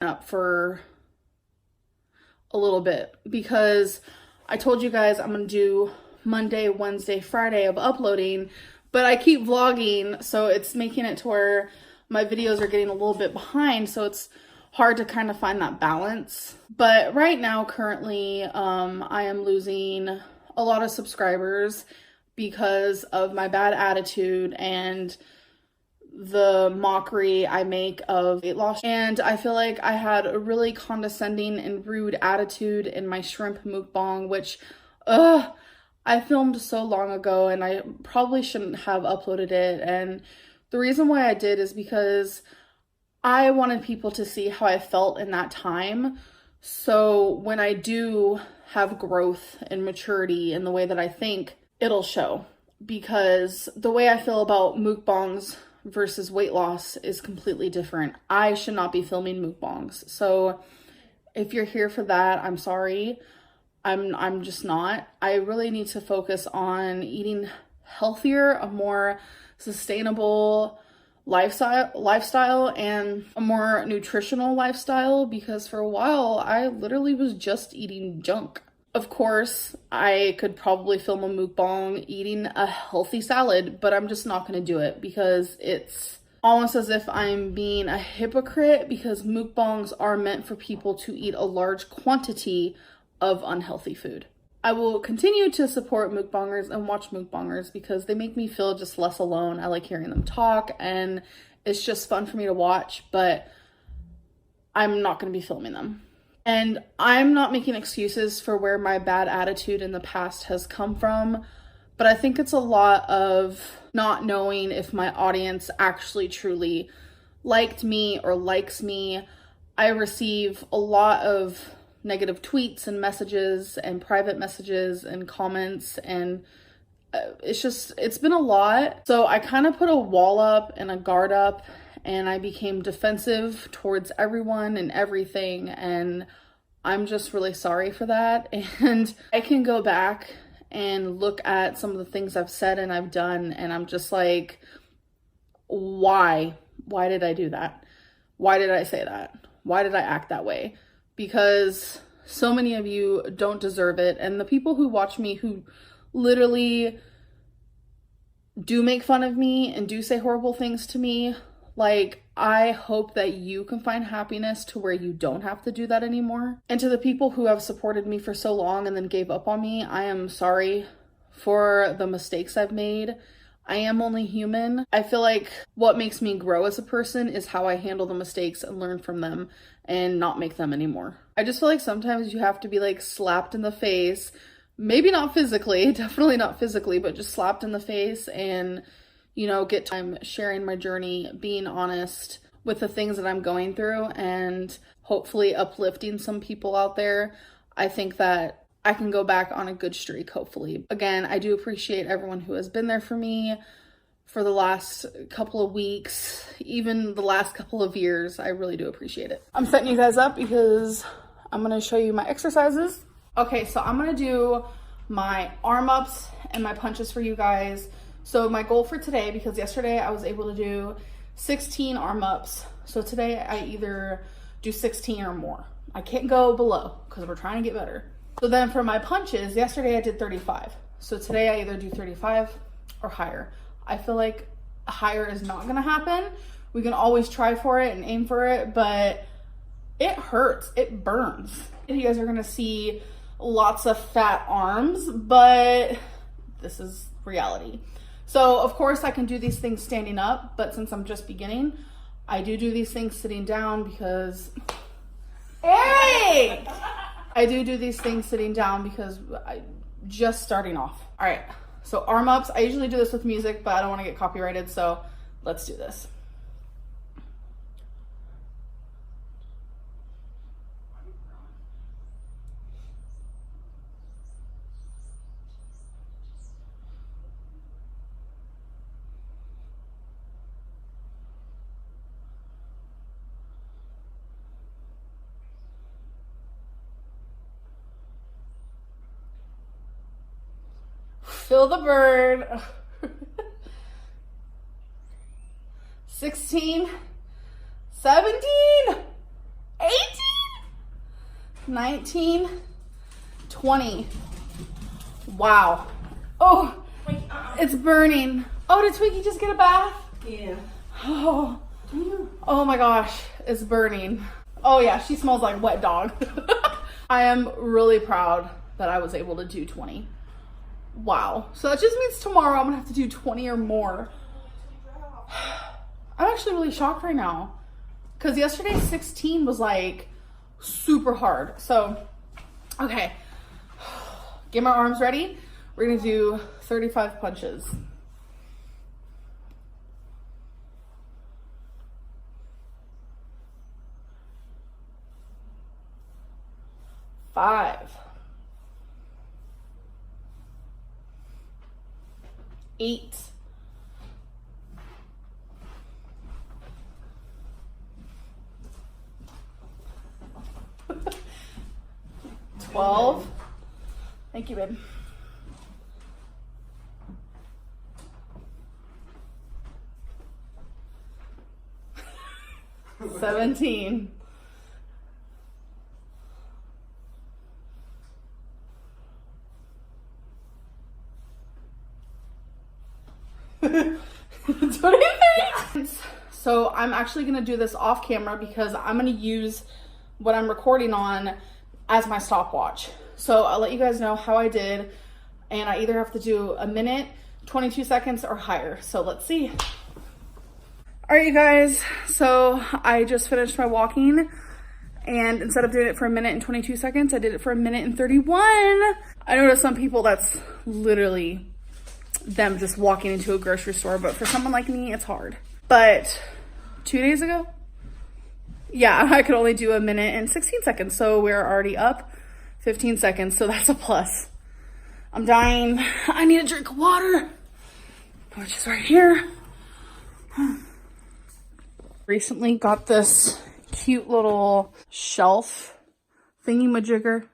up for a little bit because I told you guys I'm gonna do Monday, Wednesday, Friday of uploading, but I keep vlogging, so it's making it to where my videos are getting a little bit behind, so it's hard to kind of find that balance. But right now, currently, I am losing a lot of subscribers because of my bad attitude and the mockery I make of weight loss. And I feel like I had a really condescending and rude attitude in my shrimp mukbang, which I filmed so long ago and I probably shouldn't have uploaded it. And the reason why I did is because I wanted people to see how I felt in that time. So when I do have growth and maturity in the way that I think, it'll show. Because the way I feel about mukbangs versus weight loss is completely different. I should not be filming mukbangs. So if you're here for that, I'm sorry. I'm just not. I really need to focus on eating healthier, a more sustainable lifestyle and a more nutritional lifestyle, because for a while I literally was just eating junk. Of course, I could probably film a mukbang eating a healthy salad, but I'm just not going to do it because it's almost as if I'm being a hypocrite, because mukbangs are meant for people to eat a large quantity of unhealthy food. I will continue to support mukbangers and watch mukbangers because they make me feel just less alone. I like hearing them talk and it's just fun for me to watch, but I'm not going to be filming them. And I'm not making excuses for where my bad attitude in the past has come from, but I think it's a lot of not knowing if my audience actually truly liked me or likes me. I receive a lot of negative tweets and messages and private messages and comments, and it's been a lot. So I kind of put a wall up and a guard up, and I became defensive towards everyone and everything, and I'm just really sorry for that. And I can go back and look at some of the things I've said and I've done, and I'm just like, why did I do that? Why did I say that? Why did I act that way? Because so many of you don't deserve it. And the people who watch me, who literally do make fun of me and do say horrible things to me, like, I hope that you can find happiness to where you don't have to do that anymore. And to the people who have supported me for so long and then gave up on me, I am sorry for the mistakes I've made. I am only human. I feel like what makes me grow as a person is how I handle the mistakes and learn from them and not make them anymore. I just feel like sometimes you have to be like slapped in the face, maybe not physically, definitely not physically, but just slapped in the face and, you know, get time sharing my journey, being honest with the things that I'm going through, and hopefully uplifting some people out there. I think that I can go back on a good streak, hopefully. Again, I do appreciate everyone who has been there for me for the last couple of weeks, even the last couple of years. I really do appreciate it. I'm setting you guys up because I'm gonna show you my exercises. Okay, so I'm gonna do my arm ups and my punches for you guys. So my goal for today, because yesterday I was able to do 16 arm ups, so today I either do 16 or more. I can't go below because we're trying to get better. So then for my punches, yesterday I did 35. So today I either do 35 or higher. I feel like higher is not gonna happen. We can always try for it and aim for it, but it hurts, it burns. You guys are gonna see lots of fat arms, but this is reality. So of course I can do these things standing up, but since I'm just beginning, I do these things sitting down because, hey! I do these things sitting down because I'm just starting off. All right, so arm ups. I usually do this with music, but I don't want to get copyrighted, so let's do this. Feel the burn. 16, 17, 18. 19, 20. Wow. Oh, it's burning. Oh, did Twiggy just get a bath? Yeah. Oh, oh my gosh, it's burning. Oh yeah, she smells like wet dog. I am really proud that I was able to do 20. Wow. So that just means tomorrow I'm gonna have to do 20 or more. I'm actually really shocked right now because yesterday's 16 was like super hard. So, okay, get my arms ready. We're gonna do 35 punches. Five, 8, 12. Thank you, babe. 17. 23. So I'm actually gonna do this off camera because I'm gonna use what I'm recording on as my stopwatch. So I'll let you guys know how I did, and I either have to do a minute, 22 seconds, or higher. So let's see. All right, you guys, so I just finished my walking, and instead of doing it for a minute and 22 seconds, I did it for a minute and 31. I noticed some people that's literally them just walking into a grocery store, but for someone like me, it's hard. But 2 days ago, yeah, I could only do a minute and 16 seconds, so we're already up 15 seconds, so that's a plus. I'm dying. I need a drink of water, which is right here. Recently got this cute little shelf thingy-majigger.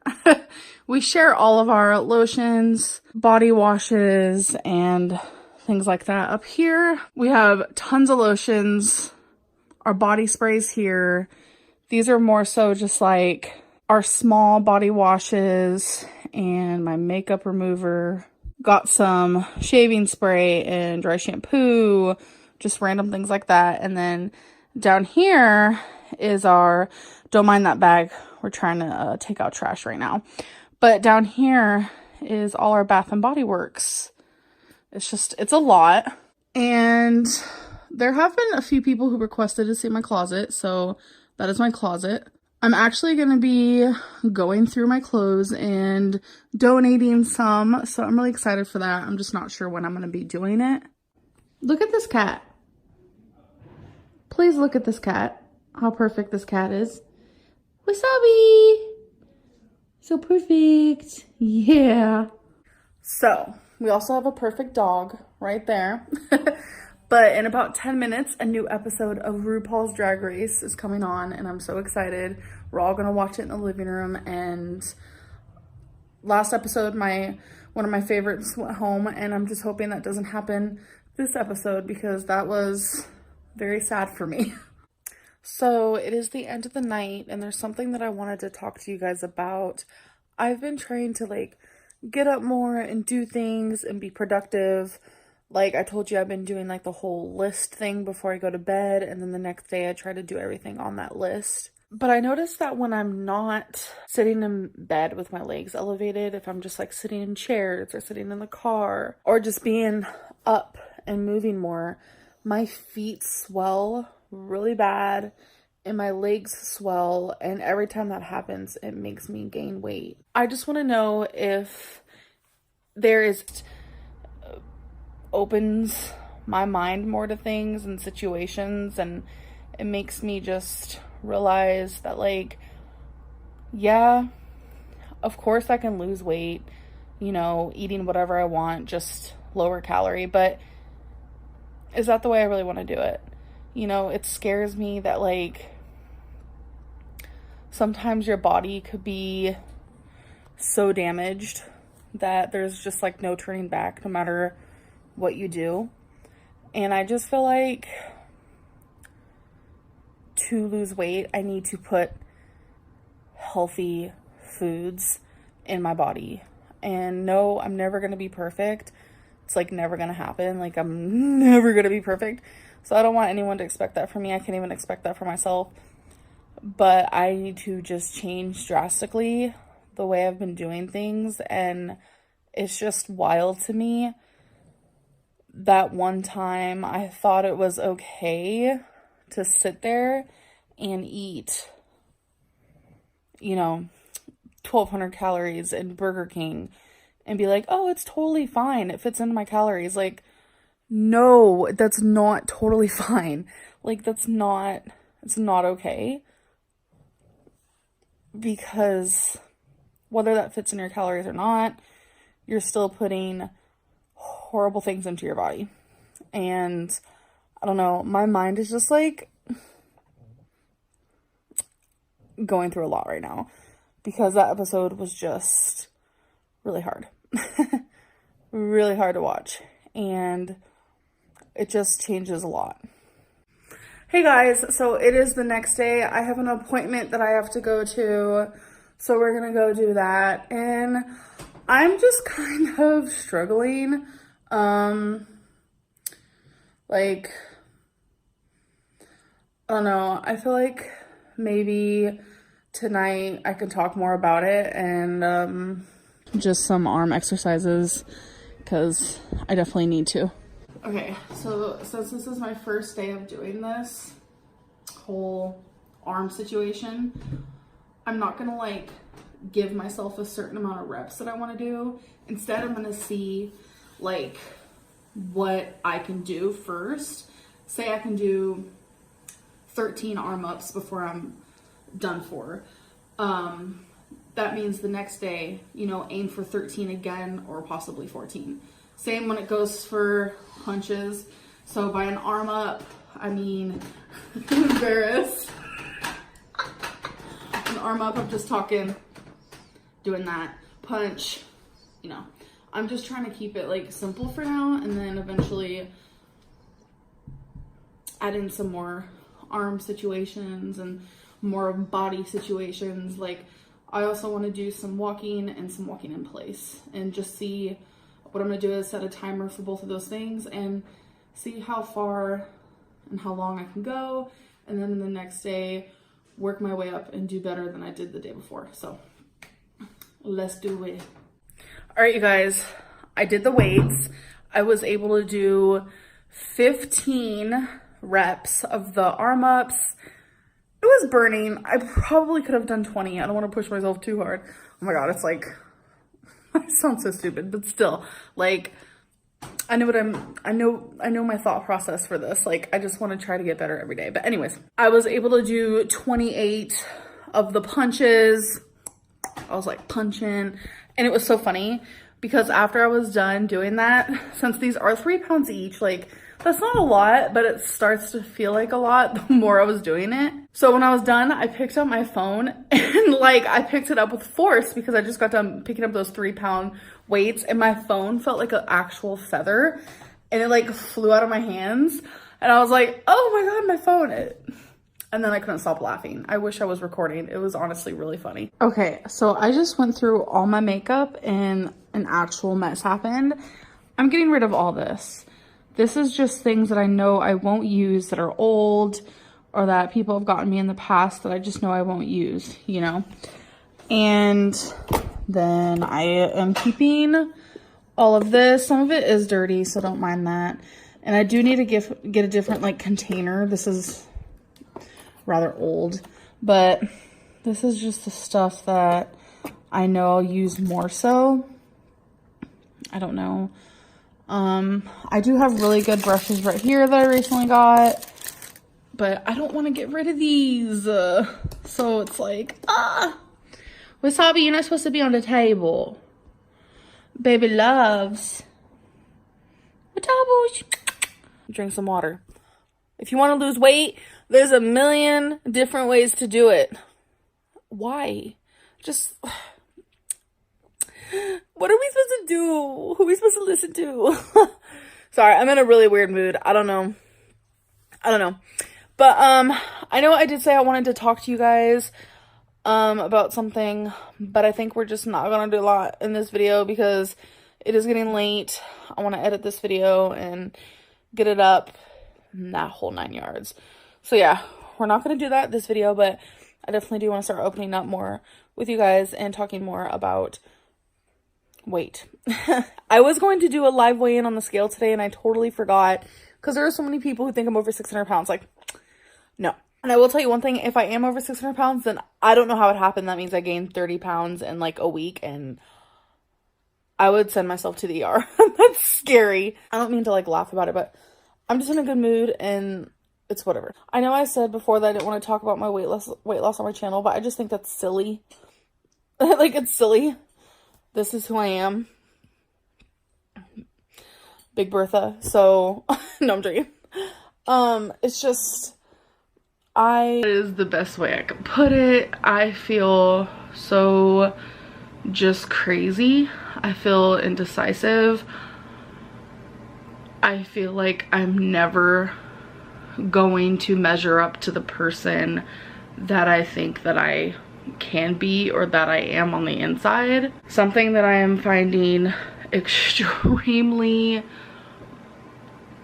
We share all of our lotions, body washes, and things like that up here. We have tons of lotions, our body sprays here. These are more so just like our small body washes and my makeup remover. Got some shaving spray and dry shampoo, just random things like that. And then down here is our, don't mind that bag, we're trying to take out trash right now. But down here is all our Bath and Body Works. It's a lot. And there have been a few people who requested to see my closet, so that is my closet. I'm actually going to be going through my clothes and donating some, so I'm really excited for that. I'm just not sure when I'm going to be doing it. Look at this cat. Please look at this cat. How perfect this cat is. Wasabi! So perfect. Yeah. So, we also have a perfect dog right there. But in about 10 minutes, a new episode of RuPaul's Drag Race is coming on, and I'm so excited. We're all gonna watch it in the living room, and last episode, one of my favorites went home, and I'm just hoping that doesn't happen this episode because that was very sad for me. So it is the end of the night, and there's something that I wanted to talk to you guys about. I've been trying to get up more and do things and be productive. Like I told you, I've been doing the whole list thing before I go to bed, and then the next day I try to do everything on that list. But I noticed that when I'm not sitting in bed with my legs elevated, if I'm just sitting in chairs or sitting in the car or just being up and moving more, my feet swell really bad and my legs swell, and every time that happens it makes me gain weight. I just want to know if there is opens my mind more to things and situations, and it makes me just realize that yeah, of course I can lose weight, eating whatever I want, just lower calorie, but is that the way I really want to do it? It scares me that sometimes your body could be so damaged that there's just no turning back no matter what you do. And I just feel like to lose weight, I need to put healthy foods in my body. And no, I'm never going to be perfect. It's like never going to happen. Like I'm never going to be perfect. So I don't want anyone to expect that from me. I can't even expect that for myself. But I need to just change drastically the way I've been doing things. And it's just wild to me that one time I thought it was okay to sit there and eat, 1,200 calories in Burger King and be like, oh, it's totally fine. It fits into my calories. Like, no, that's not totally fine. Like, it's not okay. Because whether that fits in your calories or not, you're still putting horrible things into your body. And I don't know, my mind is just like going through a lot right now because that episode was just really hard. Really hard to watch. And it just changes a lot. Hey guys, so it is the next day. I have an appointment that I have to go to. So we're going to go do that. And I'm just kind of struggling. Like, I don't know. I feel like maybe tonight I could talk more about it and just some arm exercises because I definitely need to. Okay, so since this is my first day of doing this whole arm situation, I'm not gonna like give myself a certain amount of reps that I want to do. Instead, I'm gonna see like what I can do first. Say I can do 13 arm ups before I'm done for. That means the next day, aim for 13 again or possibly 14. Same when it goes for punches. So by an arm up, I mean, embarrassed. An arm up, I'm just talking, doing that. Punch, I'm just trying to keep it like simple for now and then eventually add in some more arm situations and more body situations. Like I also want to do some walking and some walking in place and just see what I'm going to do is set a timer for both of those things and see how far and how long I can go. And then the next day, work my way up and do better than I did the day before. So let's do it. All right, you guys, I did the weights. I was able to do 15 reps of the arm ups. It was burning. I probably could have done 20. I don't want to push myself too hard. Oh my God, it's like, I sound so stupid, but still, like, I know my thought process for this. Like, I just want to try to get better every day. But anyways, I was able to do 28 of the punches. I was like punching, and it was so funny because after I was done doing that, since these are 3 pounds each, like, that's not a lot, but it starts to feel like a lot the more I was doing it. So when I was done, I picked up my phone and like I picked it up with force because I just got done picking up those 3 pound weights and my phone felt like an actual feather and it like flew out of my hands. And I was like, oh my God, my phone. And then I couldn't stop laughing. I wish I was recording. It was honestly really funny. Okay, so I just went through all my makeup and an actual mess happened. I'm getting rid of all this. This is just things that I know I won't use that are old or that people have gotten me in the past that I just know I won't use, And then I am keeping all of this. Some of it is dirty, so don't mind that. And I do need to get a different like container. This is rather old, but this is just the stuff that I know I'll use more so. I don't know. I do have really good brushes right here that I recently got, but I don't want to get rid of these. So it's like, Wasabi, you're not supposed to be on the table. Baby loves. Drink some water. If you want to lose weight, there's a million different ways to do it. Why? Just... What are we supposed to do? Who are we supposed to listen to? Sorry, I'm in a really weird mood. I don't know. But I know I did say I wanted to talk to you guys about something, but I think we're just not gonna do a lot in this video because it is getting late. I want to edit this video and get it up, and that whole 9 yards. So yeah, we're not gonna do that this video, but I definitely do want to start opening up more with you guys and talking more about weight. I was going to do a live weigh-in on the scale today, and I totally forgot because there are so many people who think I'm over 600 pounds. Like, no. And I will tell you one thing, if I am over 600 pounds, then I don't know how it happened. That means I gained 30 pounds in like a week, and I would send myself to the ER. That's scary. I don't mean to like laugh about it, but I'm just in a good mood, and it's whatever. I know I said before that I didn't want to talk about my weight loss on my channel, but I just think that's silly. Like, it's silly. This is who I am. Big Bertha. So, no, I'm joking. It's just, it is the best way I could put it. I feel so just crazy. I feel indecisive. I feel like I'm never going to measure up to the person that I think that I can be or that I am on the inside. Something that I am finding extremely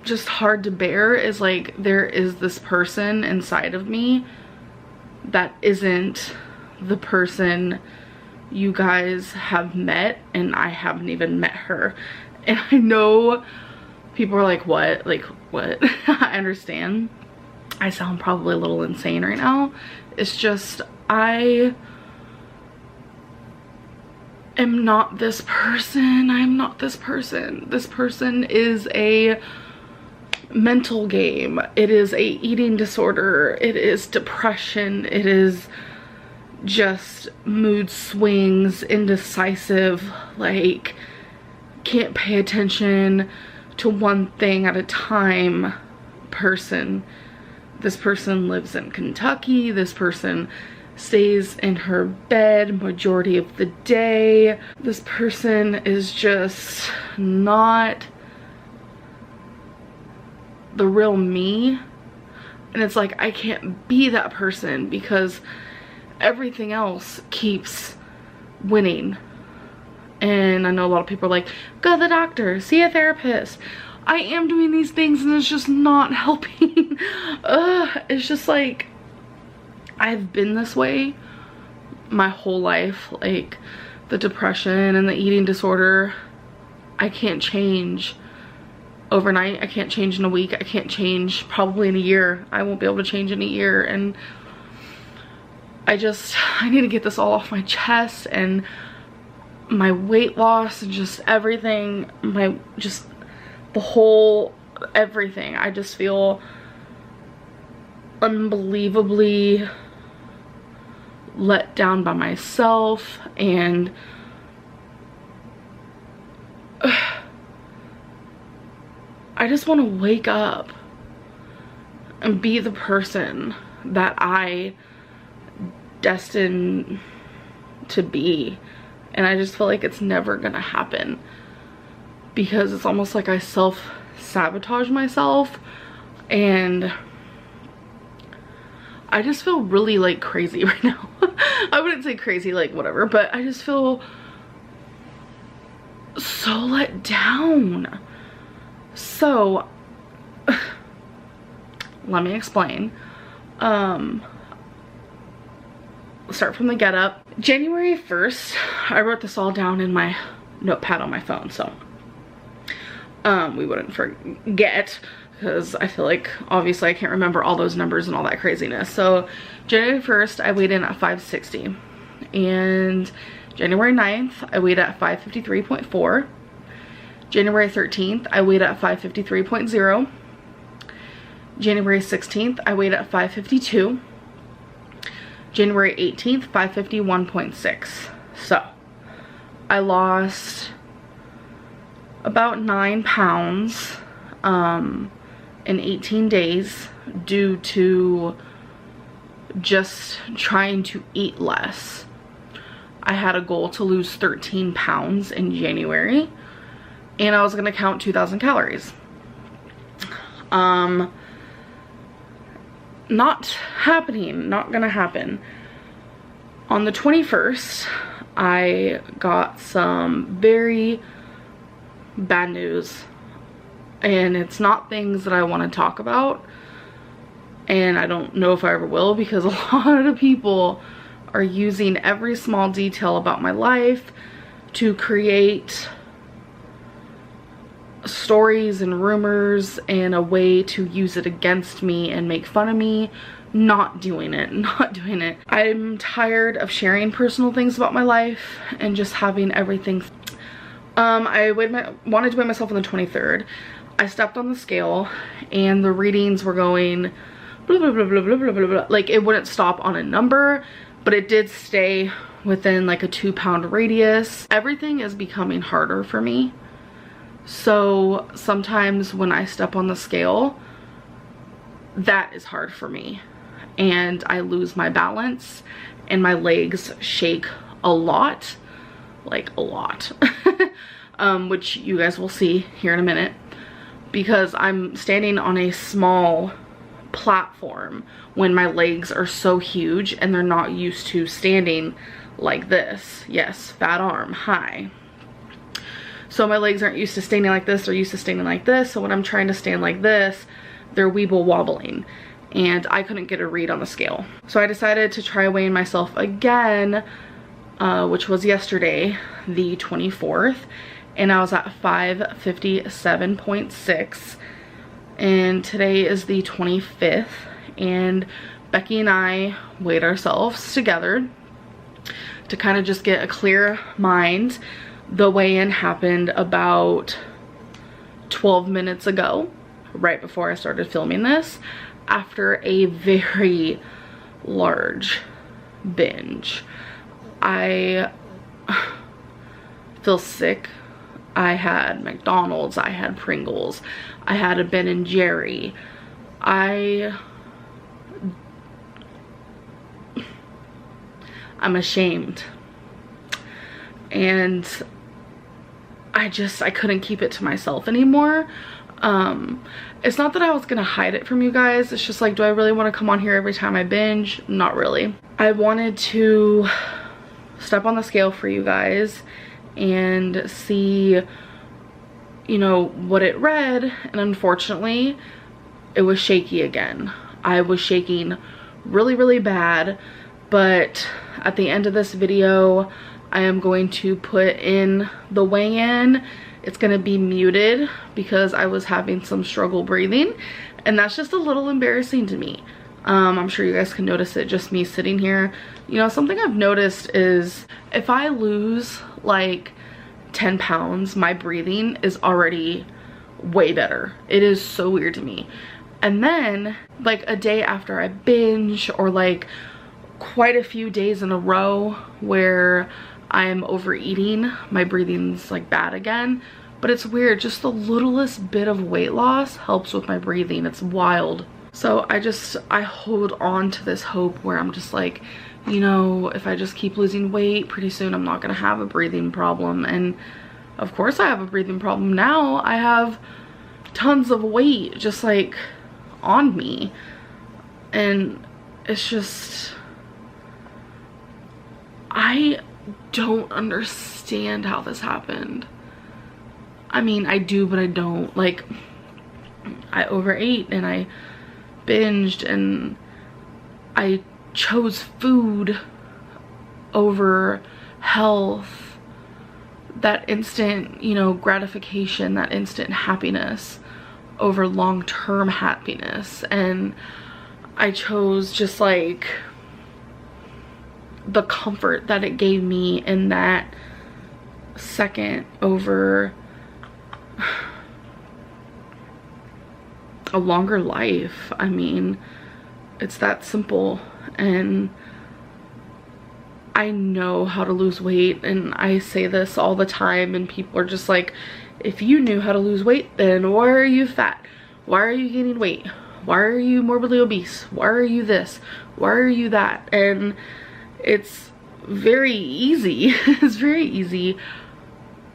just hard to bear is like, there is this person inside of me that isn't the person you guys have met, and I haven't even met her. And I know people are like, what? Like, what? I understand. I sound probably a little insane right now. It's just, I am not this person. I'm not this person. This person is a mental game. It is a eating disorder. It is depression. It is just mood swings, indecisive, like can't pay attention to one thing at a time person. This person lives in Kentucky. This person stays in her bed majority of the day. This person is just not the real me. And it's like, I can't be that person because everything else keeps winning. And I know a lot of people are like, go to the doctor, see a therapist. I am doing these things and it's just not helping. It's just like, I've been this way my whole life. Like, the depression and the eating disorder, I can't change overnight. I can't change in a week. I can't change probably in a year. I won't be able to change in a year. And I need to get this all off my chest, and my weight loss and just everything, the whole everything. I just feel unbelievably let down by myself, and I just want to wake up and be the person that I destined to be. And I just feel like it's never gonna happen because it's almost like I self-sabotage myself, and I just feel really like crazy right now. I wouldn't say crazy, like whatever, but I just feel so let down. So let me explain. Start from the get up. January 1st, I wrote this all down in my notepad on my phone, so we wouldn't forget, because I feel like obviously I can't remember all those numbers and all that craziness. So January 1st, I weighed in at 560, and January 9th, I weighed at 553.4. January 13th, I weighed at 553.0. January 16th, I weighed at 552. January 18th, 551.6. So I lost about 9 pounds in 18 days due to just trying to eat less. I had a goal to lose 13 pounds in January, and I was gonna count 2,000 calories. Not happening, not gonna happen. On the 21st, I got some very bad news, and it's not things that I want to talk about, and I don't know if I ever will, because a lot of people are using every small detail about my life to create stories and rumors and a way to use it against me and make fun of me. Not doing it, not doing it. I'm tired of sharing personal things about my life and just having everything. I wanted to weigh myself on the 23rd. I stepped on the scale and the readings were going blah, blah, blah, blah, blah, blah, blah, blah. Like, it wouldn't stop on a number, but it did stay within like a 2-pound radius. Everything is becoming harder for me. So sometimes when I step on the scale, that is hard for me. And I lose my balance and my legs shake a lot, like a lot, which you guys will see here in a minute, because I'm standing on a small platform when my legs are so huge and they're not used to standing like this. Yes, fat arm, hi. So my legs aren't used to standing like this, they're used to standing like this. So when I'm trying to stand like this, they're weeble wobbling, and I couldn't get a read on the scale. So I decided to try weighing myself again, which was yesterday, the 24th, and I was at 557.6, and today is the 25th, and Becky and I weighed ourselves together to kind of just get a clear mind. The weigh-in happened about 12 minutes ago, right before I started filming this, after a very large binge. I feel sick. I had McDonald's, I had Pringles, I had a Ben and Jerry. I'm ashamed. And I couldn't keep it to myself anymore. It's not that I was gonna hide it from you guys. It's just like, do I really want to come on here every time I binge? Not really. I wanted to step on the scale for you guys and see, you know, what it read, and unfortunately it was shaky again. I was shaking really, really bad, but at the end of this video I am going to put in the weigh-in. It's gonna be muted because I was having some struggle breathing, and that's just a little embarrassing to me. I'm sure you guys can notice it, just me sitting here. You know, something I've noticed is if I lose like 10 pounds, my breathing is already way better. It is so weird to me. And then like a day after I binge, or like quite a few days in a row where I'm overeating, my breathing's like bad again. But it's weird, just the littlest bit of weight loss helps with my breathing. It's wild. So I hold on to this hope where I'm just like, you know, if I just keep losing weight, pretty soon I'm not gonna have a breathing problem. And of course I have a breathing problem now. I have tons of weight just like on me, and it's just, I don't understand how this happened. I mean, I do, but I don't. Like, I overate and I binged and I chose food over health, that instant, you know, gratification, that instant happiness over long-term happiness. And I chose just like the comfort that it gave me in that second over a longer life. I mean, it's that simple. And I know how to lose weight, and I say this all the time, and people are just like, if you knew how to lose weight, then why are you fat? Why are you gaining weight? Why are you morbidly obese? Why are you this? Why are you that? And it's very easy. It's very easy.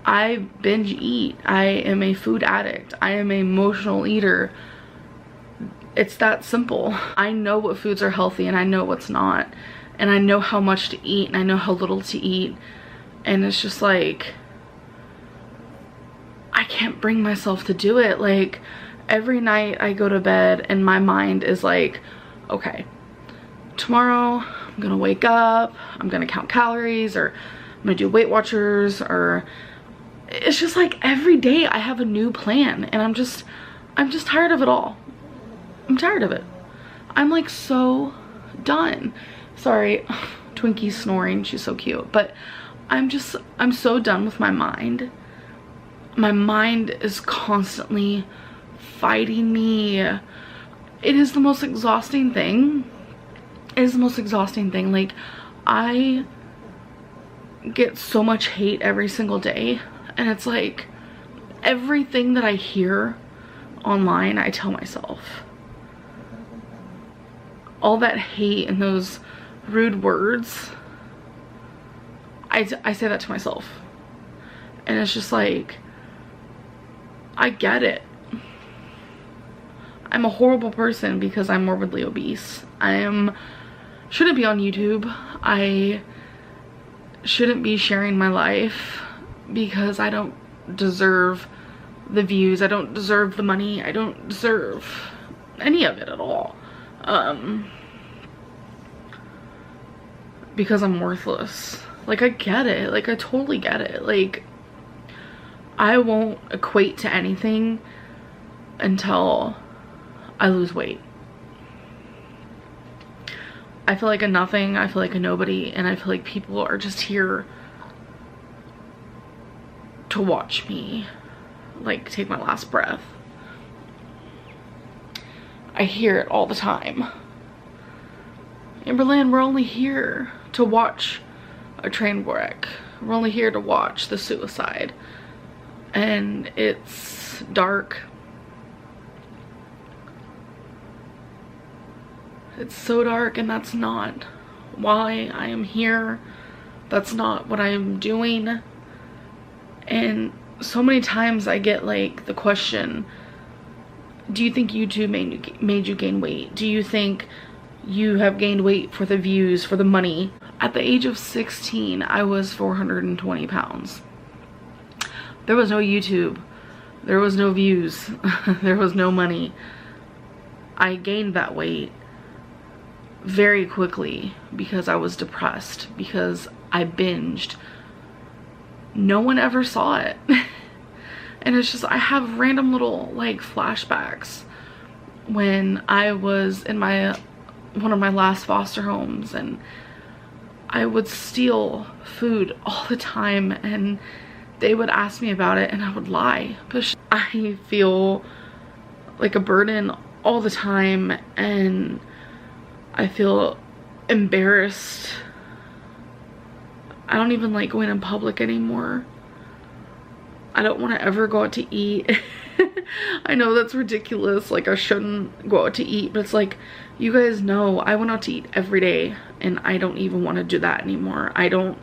I binge eat. I am a food addict. I am an emotional eater. It's that simple. I know what foods are healthy and I know what's not. and I know how much to eat and I know how little to eat, and it's just like I can't bring myself to do it. Like every night I go to bed and my mind is like, okay, tomorrow I'm gonna wake up, I'm gonna count calories, or I'm gonna do Weight Watchers, or it's just like every day I have a new plan, and I'm just tired of it all. I'm tired of it. I'm like so done. Sorry, Twinkie's snoring, she's so cute, but I'm so done with my mind. My mind is constantly fighting me. It is the most exhausting thing. It is the most exhausting thing. Like, I get so much hate every single day, and it's like everything that I hear online, I tell myself. All that hate and those rude words, I say that to myself. And it's just like, I get it. I'm a horrible person because I'm morbidly obese. Shouldn't be on YouTube. I shouldn't be sharing my life because I don't deserve the views. I don't deserve the money. I don't deserve any of it at all. Because I'm worthless. Like, I get it. Like, I totally get it. Like, I won't equate to anything until I lose weight. I feel like a nothing, I feel like a nobody, and I feel like people are just here to watch me, like, take my last breath. I hear it all the time. Amberlynn, we're only here to watch a train wreck. We're only here to watch the suicide. And it's dark. It's so dark, and that's not why I am here. That's not what I am doing. And so many times I get like the question, do you think YouTube made you gain weight? Do you think you have gained weight for the views, for the money? At the age of 16, I was 420 pounds. There was no YouTube. There was no views. There was no money. I gained that weight very quickly because I was depressed, because I binged. No one ever saw it. And it's just, I have random little like flashbacks when I was in one of my last foster homes, and I would steal food all the time, and they would ask me about it and I would lie. But I feel like a burden all the time, and I feel embarrassed. I don't even like going in public anymore. I don't want to ever go out to eat. I know that's ridiculous, like I shouldn't go out to eat, but it's like, you guys know I went out to eat every day, and I don't even want to do that anymore. I don't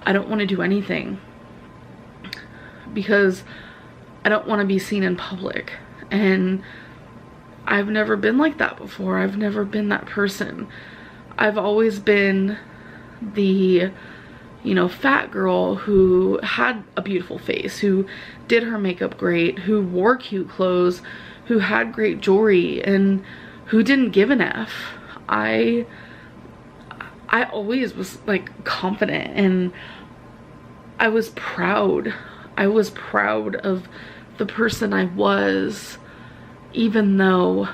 want to do anything because I don't want to be seen in public. And I've never been like that before. I've never been that person. I've always been the, you know, fat girl who had a beautiful face, who did her makeup great, who wore cute clothes, who had great jewelry, and who didn't give an F. I always was like confident, and I was proud. I was proud of the person I was, even though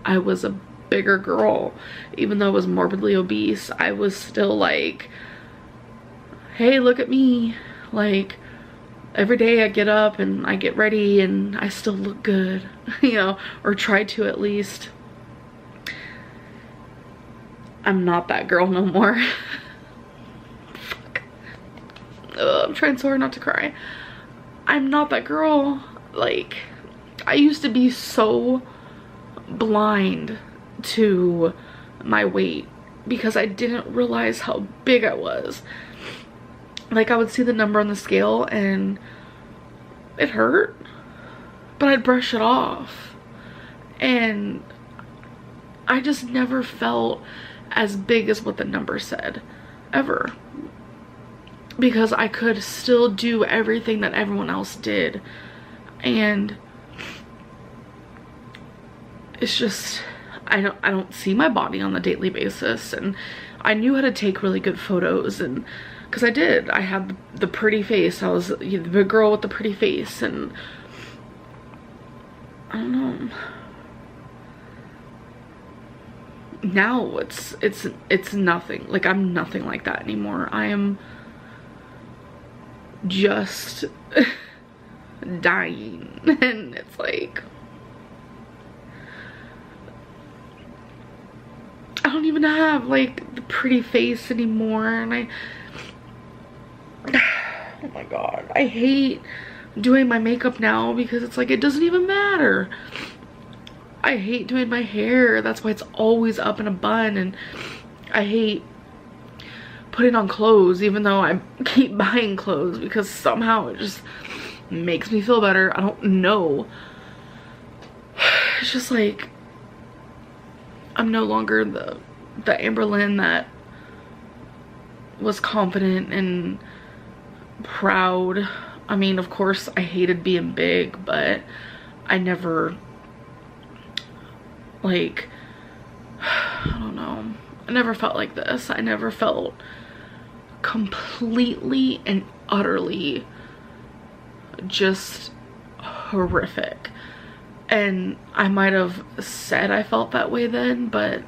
I was a bigger girl, even though I was morbidly obese. I was still like, hey, look at me. Like, every day I get up and I get ready and I still look good, you know, or try to at least. I'm not that girl no more. Fuck. I'm trying so hard not to cry. I'm not that girl. Like, I used to be so blind to my weight because I didn't realize how big I was. Like, I would see the number on the scale and it hurt, but I'd brush it off. And I just never felt as big as what the number said, ever. Because I could still do everything that everyone else did. And it's just, I don't see my body on a daily basis. And I knew how to take really good photos, and because I did. I had the pretty face. I was the big girl with the pretty face, and I don't know. Now it's nothing. Like, I'm nothing like that anymore. I am just dying. And it's like, I don't even have like the pretty face anymore. And oh my god, I hate doing my makeup now because it's like, it doesn't even matter. I hate doing my hair. That's why it's always up in a bun. And I hate putting on clothes, even though I keep buying clothes, because somehow it just makes me feel better. I don't know. It's just like, I'm no longer the Amberlynn that was confident and proud. I mean, of course, I hated being big, but I never, like, I don't know. I never felt like this. I never felt completely and utterly just horrific. And I might have said I felt that way then, but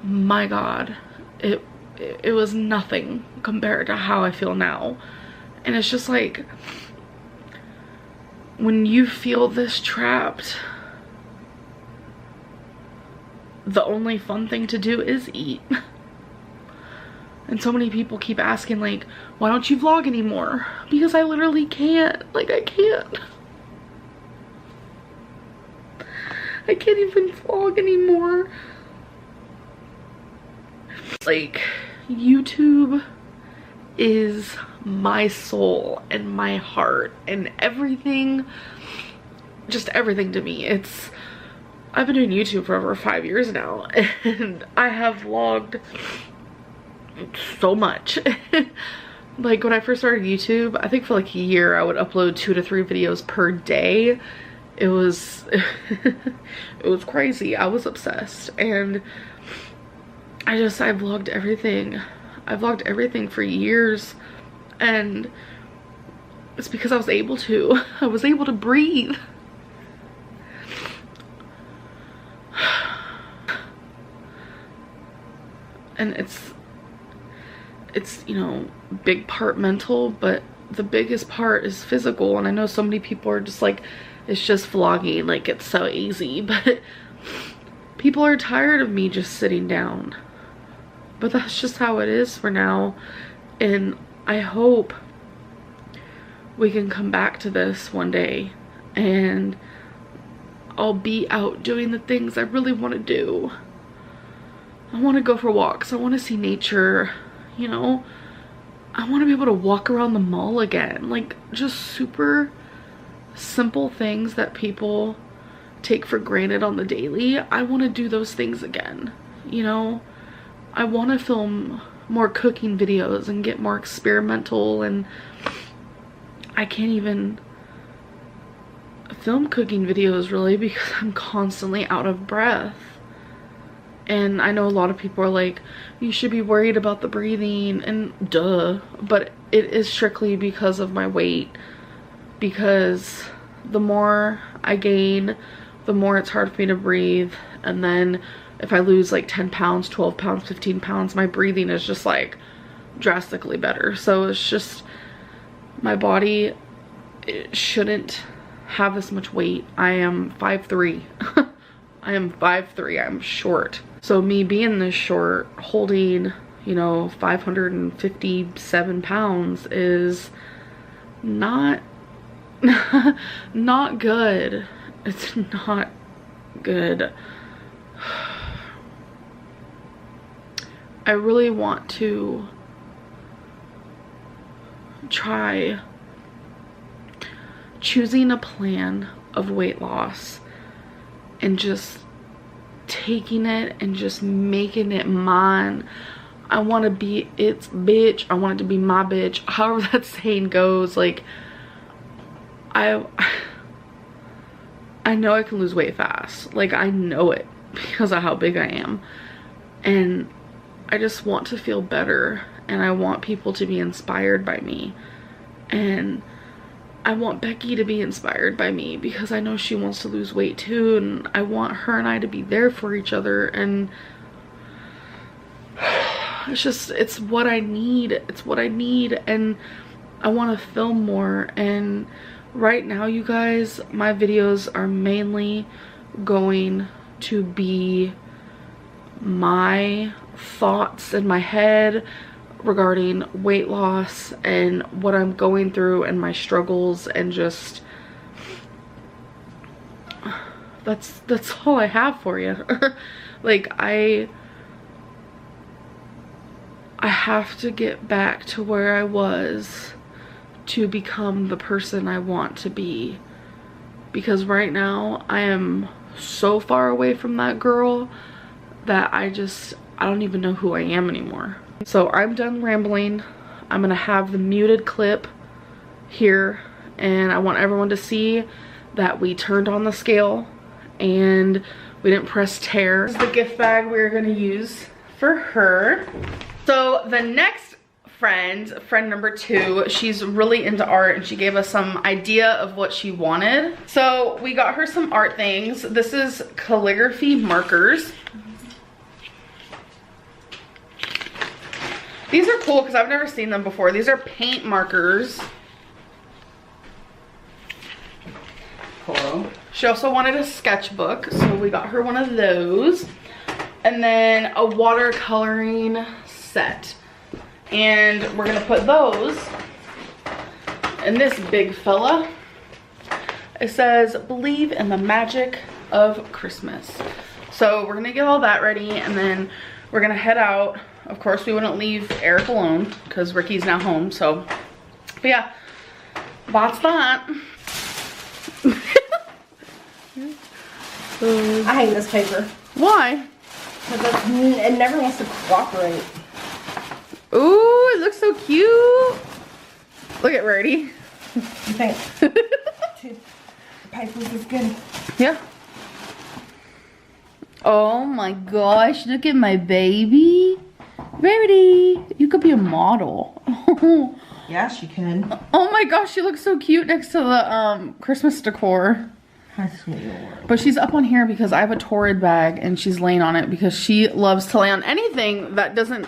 my god, it was nothing compared to how I feel now. And it's just like, when you feel this trapped, the only fun thing to do is eat. And so many people keep asking, like, why don't you vlog anymore? Because I literally can't. Like, I can't. I can't even vlog anymore. Like, YouTube is my soul and my heart and everything, just everything to me. I've been doing YouTube for over 5 years now, and I have vlogged so much. Like, when I first started YouTube, I think for like a year I would upload 2 to 3 videos per day. It was it was crazy. I was obsessed, and I vlogged everything. I vlogged everything for years, and it's because I was able to. I was able to breathe. And it's, you know, big part mental, but the biggest part is physical. And I know so many people are just like, it's just vlogging, like it's so easy, but people are tired of me just sitting down. But that's just how it is for now. And I hope we can come back to this one day and I'll be out doing the things I really want to do. I want to go for walks. I want to see nature, you know. I want to be able to walk around the mall again. Like, just super simple things that people take for granted on the daily. I want to do those things again, you know. I want to film more cooking videos and get more experimental, and I can't even film cooking videos really because I'm constantly out of breath. And I know a lot of people are like, you should be worried about the breathing, and duh, but it is strictly because of my weight. Because the more I gain, the more it's hard for me to breathe. And then if I lose like 10 pounds, 12 pounds, 15 pounds, my breathing is just like drastically better. So it's just, my body, it shouldn't have this much weight. I am 5'3". I am 5'3", I'm short. So me being this short, holding, you know, 557 pounds is not, not good. It's not good. I really want to try choosing a plan of weight loss and just taking it and just making it mine. I want to be its bitch. I want it to be my bitch. However that saying goes, like, I know I can lose weight fast. Like, I know it because of how big I am. And I just want to feel better. And I want people to be inspired by me. And I want Becky to be inspired by me because I know she wants to lose weight too. And I want her and I to be there for each other. And it's just, it's what I need. It's what I need. And I want to film more. And right now, you guys, my videos are mainly going to be my thoughts in my head regarding weight loss and what I'm going through and my struggles, and just that's all I have for you. Like, I have to get back to where I was to become the person I want to be, because right now I am so far away from that girl that I don't even know who I am anymore. So I'm done rambling. I'm gonna have the muted clip here, and I want everyone to see that we turned on the scale and we didn't press tear. This is the gift bag we're gonna use for her. So the next friend number 2, she's really into art, and she gave us some idea of what she wanted. So we got her some art things. This is calligraphy markers. These are cool because I've never seen them before. These are paint markers. Cool. She also wanted a sketchbook, so we got her one of those. And then a watercoloring set. And we're gonna put those in this big fella. It says, "Believe in the magic of Christmas." So we're gonna get all that ready, and then we're gonna head out. Of course, we wouldn't leave Eric alone because Ricky's now home, so. But yeah, that's that. I hate this paper. Why? Because it never wants to cooperate. Ooh, it looks so cute. Look at Rarity. You think papers is good? Yeah. Oh my gosh, look at my baby. Rarity, you could be a model. Yeah, she can. Oh my gosh, she looks so cute next to the Christmas decor. How sweet. But she's up on here because I have a Torrid bag, and she's laying on it because she loves to lay on anything that doesn't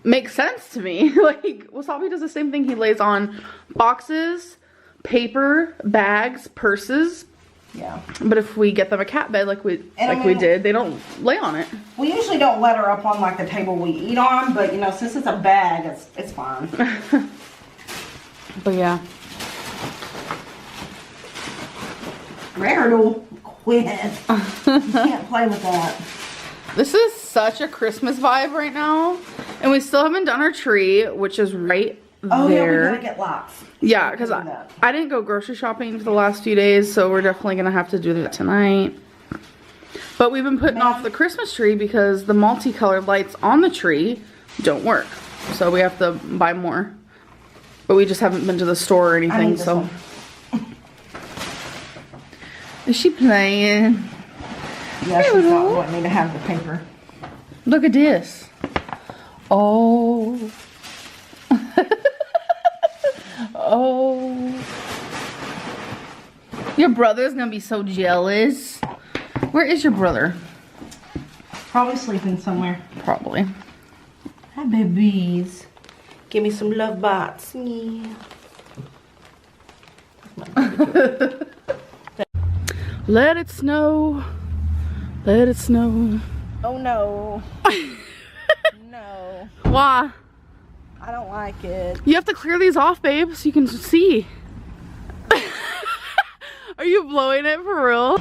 make sense to me. Like, Wasabi does the same thing. He lays on boxes, paper, bags, purses. Yeah. But if we get them a cat bed like we did, they don't lay on it. We usually don't let her up on like the table we eat on, but you know, since it's a bag, it's fine. But yeah. Rare, quit. You can't play with that. This is such a Christmas vibe right now. And we still haven't done our tree, which is right Oh there. yeah, we gotta get lots. Yeah, because I didn't go grocery shopping for the last few days, so we're definitely gonna have to do that tonight. But we've been putting off the Christmas tree because the multicolored lights on the tree don't work. So we have to buy more. But we just haven't been to the store or anything, so. Is she playing? Yeah, she's not wanting me to have the paper. Look at this. Oh. Oh. Your brother's gonna be so jealous. Where is your brother? Probably sleeping somewhere. Probably. Hi, babies. Give me some love bots. Yeah. Let it snow. Let it snow. Oh no. No. Why? I don't like it. You have to clear these off, babe, so you can see. Are you blowing it for real?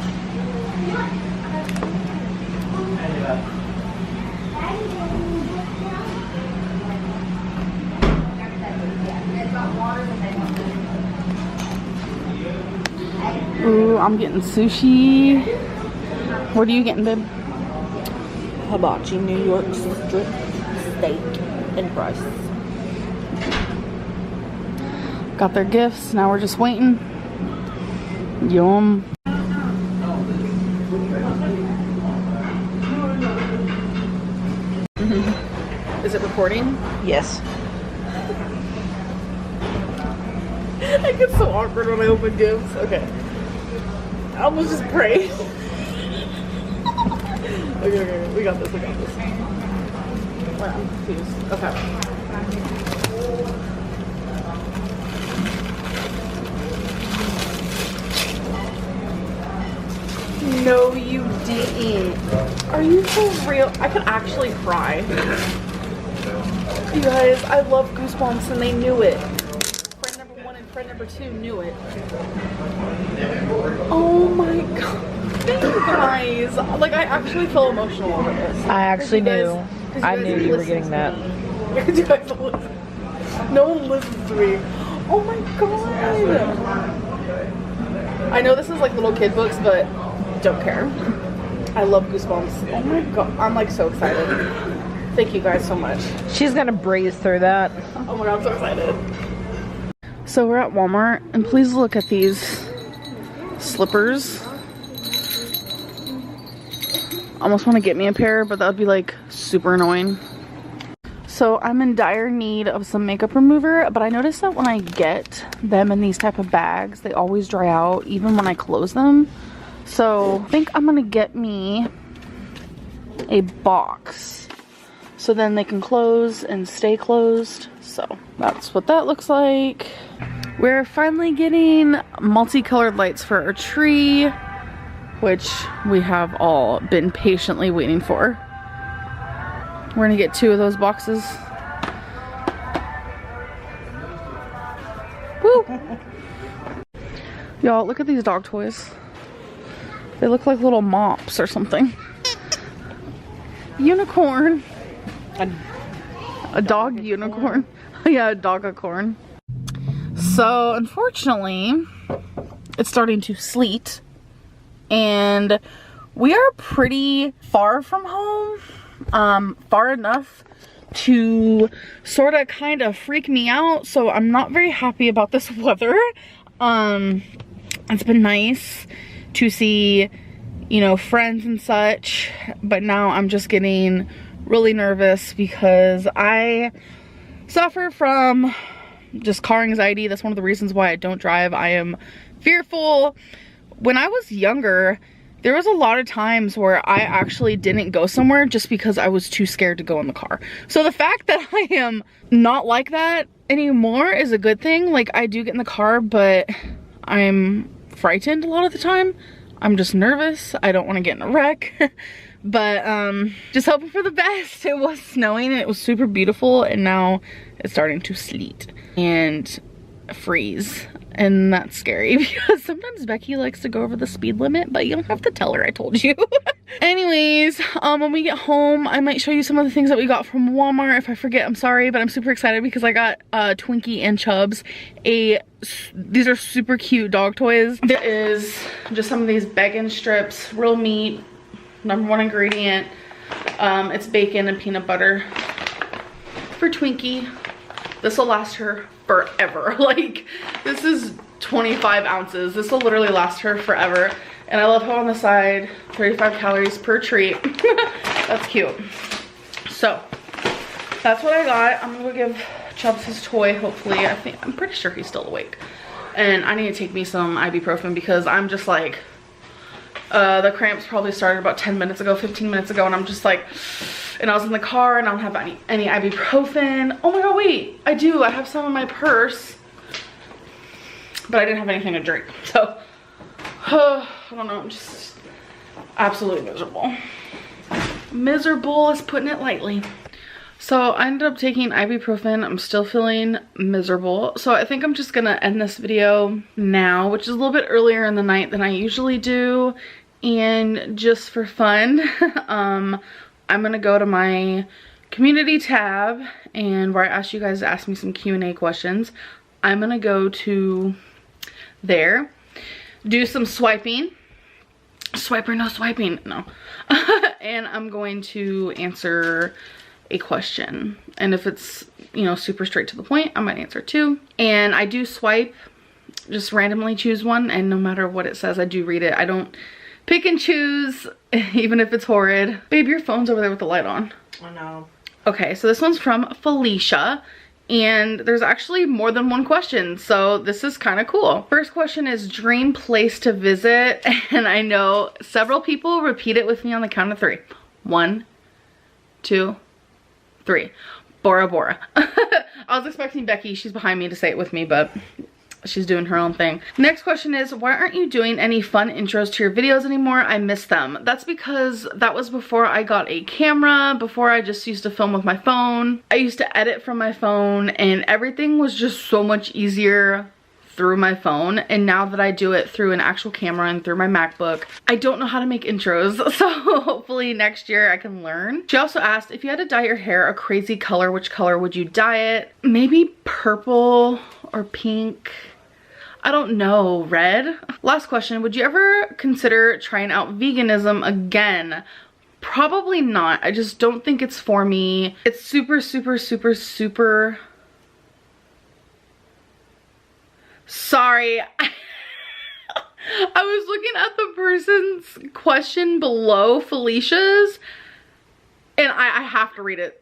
Ooh, I'm getting sushi. What are you getting, babe? hibachi New York strip steak and fries. Got their gifts. Now we're just waiting. Yum. Is it recording? Yes. I get so awkward when I open gifts. Okay. I almost just prayed. Okay. We got this. Wait, I'm confused. Okay. No, you didn't. Are you for real? I could actually cry. You guys, I love Goosebumps and they knew it. Friend number 1 and friend number 2 knew it. Oh my god. Thank you guys. Like, I actually feel emotional over this. I actually knew. I knew you were getting that. You guys listen. No one listens to me. Oh my god. I know this is like little kid books, but don't care. I love Goosebumps. Oh my god. I'm like so excited. Thank you guys so much. She's gonna breeze through that. Oh my god, I'm so excited. So we're at Walmart, and please look at these slippers. Almost want to get me a pair, but that would be like super annoying. So I'm in dire need of some makeup remover, but I noticed that when I get them in these type of bags, they always dry out even when I close them. So I think I'm gonna get me a box so then they can close and stay closed. So that's what that looks like. We're finally getting multicolored lights for our tree, which we have all been patiently waiting for. We're gonna get 2 of those boxes. Woo! Y'all, look at these dog toys. They look like little mops or something. Unicorn. A dog unicorn. Yeah, a dog-a-corn. So, unfortunately, it's starting to sleet. And we are pretty far from home. Far enough to sort of kind of freak me out. So, I'm not very happy about this weather. It's been nice to see, you know, friends and such, but now I'm just getting really nervous because I suffer from just car anxiety. That's one of the reasons why I don't drive. I am fearful. When I was younger, there was a lot of times where I actually didn't go somewhere just because I was too scared to go in the car. So the fact that I am not like that anymore is a good thing. Like, I do get in the car, but I'm frightened a lot of the time. I'm just nervous. I don't want to get in a wreck. But just hoping for the best. It was snowing and it was super beautiful, and now it's starting to sleet and freeze, and that's scary because sometimes Becky likes to go over the speed limit, but you don't have to tell her I told you. Anyways, when we get home, I might show you some of the things that we got from Walmart. If I forget, I'm sorry, but I'm super excited because I got Twinkie and Chubbs these are super cute dog toys. There is just some of these bacon strips, real meat, #1 ingredient. It's bacon and peanut butter for Twinkie. This will last her forever. Like, this is 25 ounces. This will literally last her forever. And I love how on the side, 35 calories per treat. That's cute. So that's what I got. I'm gonna go give Chubbs his toy, hopefully. I'm pretty sure he's still awake. And I need to take me some ibuprofen because I'm just like, the cramps probably started about 10 minutes ago, 15 minutes ago, and I'm just like, and I was in the car and I don't have any ibuprofen. Oh my god, wait, I do. I have some in my purse, but I didn't have anything to drink. So, I don't know, I'm just absolutely miserable. Miserable is putting it lightly. So I ended up taking ibuprofen. I'm still feeling miserable. So I think I'm just gonna end this video now, which is a little bit earlier in the night than I usually do. And just for fun, I'm gonna go to my community tab, and where I asked you guys to ask me some Q&A questions. I'm gonna go to there, do some swiping. Swiper, no swiping, no. and I'm going to answer a question. And if it's, you know, super straight to the point, I might answer too. And I do swipe, just randomly choose one, and no matter what it says, I do read it. I don't pick and choose, even if it's horrid. Babe, your phone's over there with the light on. I know. Okay, so this one's from Felicia, and there's actually more than one question, so this is kind of cool. First question is dream place to visit, and I know several people repeat it with me on the count of 3. 1, 2, 3. Bora Bora. I was expecting Becky, she's behind me, to say it with me, but she's doing her own thing. Next question is, why aren't you doing any fun intros to your videos anymore? I miss them. That's because that was before I got a camera, before I just used to film with my phone. I used to edit from my phone, and everything was just so much easier through my phone. And now that I do it through an actual camera and through my MacBook, I don't know how to make intros. So hopefully next year I can learn. She also asked, if you had to dye your hair a crazy color, which color would you dye it? Maybe purple or pink. I don't know, red? Last question, would you ever consider trying out veganism again? Probably not. I just don't think it's for me. It's super, super, super, super... Sorry. I was looking at the person's question below Felicia's, and I have to read it.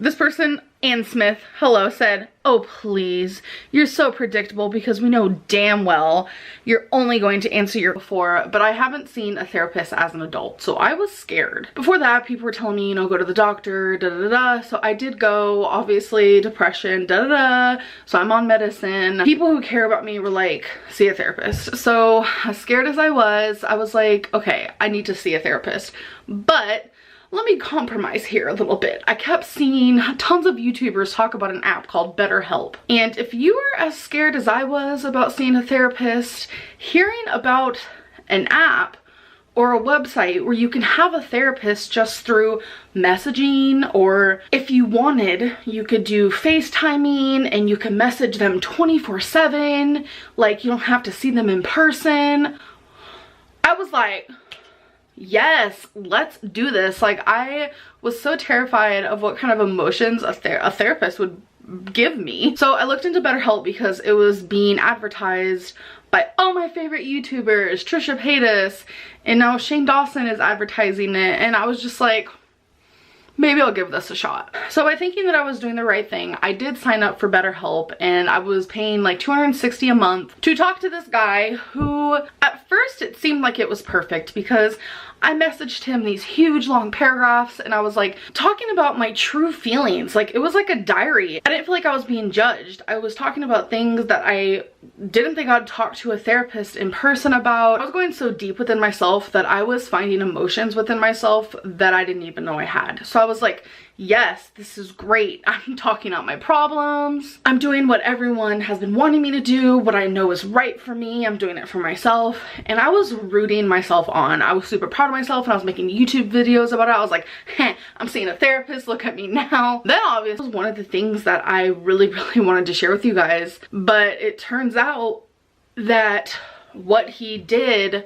This person, Ann Smith, hello, said, oh please, you're so predictable because we know damn well you're only going to answer your before, but I haven't seen a therapist as an adult, so I was scared. Before that, people were telling me, you know, go to the doctor, da da da, so I did go, obviously, depression, da da da, so I'm on medicine. People who care about me were like, see a therapist. So as scared as I was like, okay, I need to see a therapist, but let me compromise here a little bit. I kept seeing tons of YouTubers talk about an app called BetterHelp. And if you were as scared as I was about seeing a therapist, hearing about an app or a website where you can have a therapist just through messaging, or if you wanted, you could do FaceTiming and you can message them 24/7, like you don't have to see them in person. I was like, yes, let's do this. Like, I was so terrified of what kind of emotions a therapist would give me. So I looked into BetterHelp because it was being advertised by all my favorite YouTubers, Trisha Paytas, and now Shane Dawson is advertising it, and I was just like, maybe I'll give this a shot. So by thinking that I was doing the right thing, I did sign up for BetterHelp, and I was paying like $260 a month to talk to this guy who, at first it seemed like it was perfect because I messaged him these huge long paragraphs, and I was like talking about my true feelings. Like, it was like a diary. I didn't feel like I was being judged. I was talking about things that I didn't think I'd talk to a therapist in person about. I was going so deep within myself that I was finding emotions within myself that I didn't even know I had. So I was like, yes, this is great. I'm talking out my problems. I'm doing what everyone has been wanting me to do, what I know is right for me. I'm doing it for myself. And I was rooting myself on. I was super proud of myself, and I was making YouTube videos about it. I was like, heh, I'm seeing a therapist, look at me now. Then obviously was one of the things that I really wanted to share with you guys. But it turns out that what he did,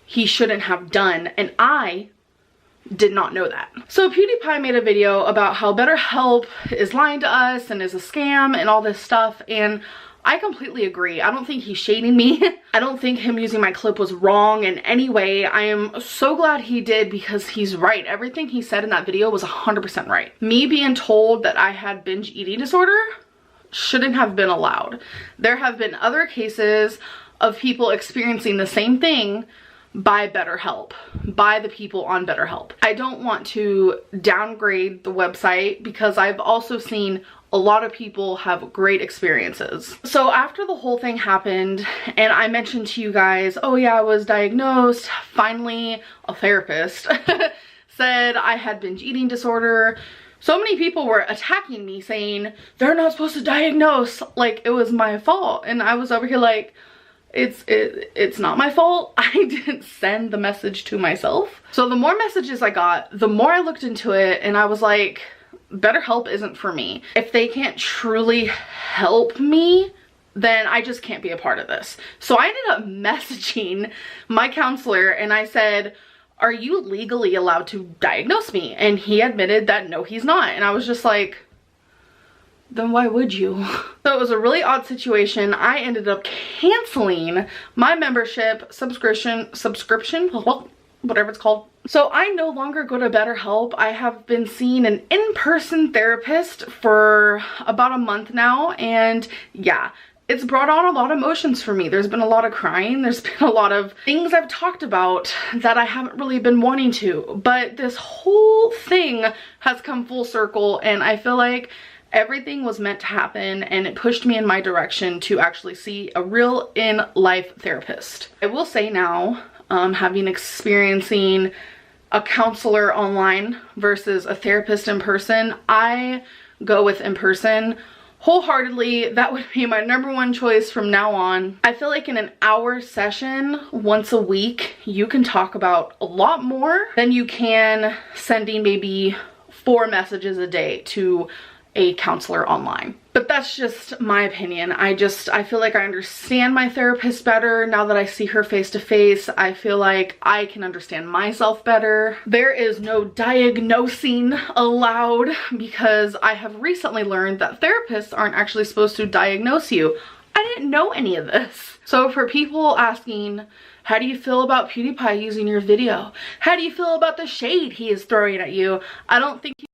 he shouldn't have done. And I did not know that. So PewDiePie made a video about how BetterHelp is lying to us and is a scam and all this stuff, and I completely agree. I don't think he's shading me. I don't think him using my clip was wrong in any way. I am so glad he did, because he's right. Everything he said in that video was 100% right. Me being told that I had binge eating disorder shouldn't have been allowed. There have been other cases of people experiencing the same thing by BetterHelp, by the people on BetterHelp. I don't want to downgrade the website, because I've also seen a lot of people have great experiences. So after the whole thing happened, and I mentioned to you guys, oh yeah, I was diagnosed, finally a therapist said I had binge eating disorder. So many people were attacking me, saying they're not supposed to diagnose, like it was my fault. And I was over here like, it's not my fault. I didn't send the message to myself. So the more messages I got, the more I looked into it, and I was like, BetterHelp isn't for me. If they can't truly help me, then I just can't be a part of this. So I ended up messaging my counselor, and I said, are you legally allowed to diagnose me? And he admitted that no, he's not. And I was just like, then why would you? So it was a really odd situation. I ended up canceling my membership, subscription, whatever it's called. So I no longer go to BetterHelp. I have been seeing an in-person therapist for about a month now, and yeah, it's brought on a lot of emotions for me. There's been a lot of crying. There's been a lot of things I've talked about that I haven't really been wanting to, but this whole thing has come full circle, and I feel like everything was meant to happen, and it pushed me in my direction to actually see a real in-life therapist. I will say now, experiencing a counselor online versus a therapist in person, I go with in person wholeheartedly. That would be my #1 choice from now on. I feel like in an hour session once a week, you can talk about a lot more than you can sending maybe 4 messages a day to a counselor online. But that's just my opinion. I feel like I understand my therapist better now that I see her face to face. I feel like I can understand myself better. There is no diagnosing allowed because I have recently learned that therapists aren't actually supposed to diagnose you. I didn't know any of this. So for people asking, how do you feel about PewDiePie using your video? How do you feel about the shade he is throwing at you? I don't think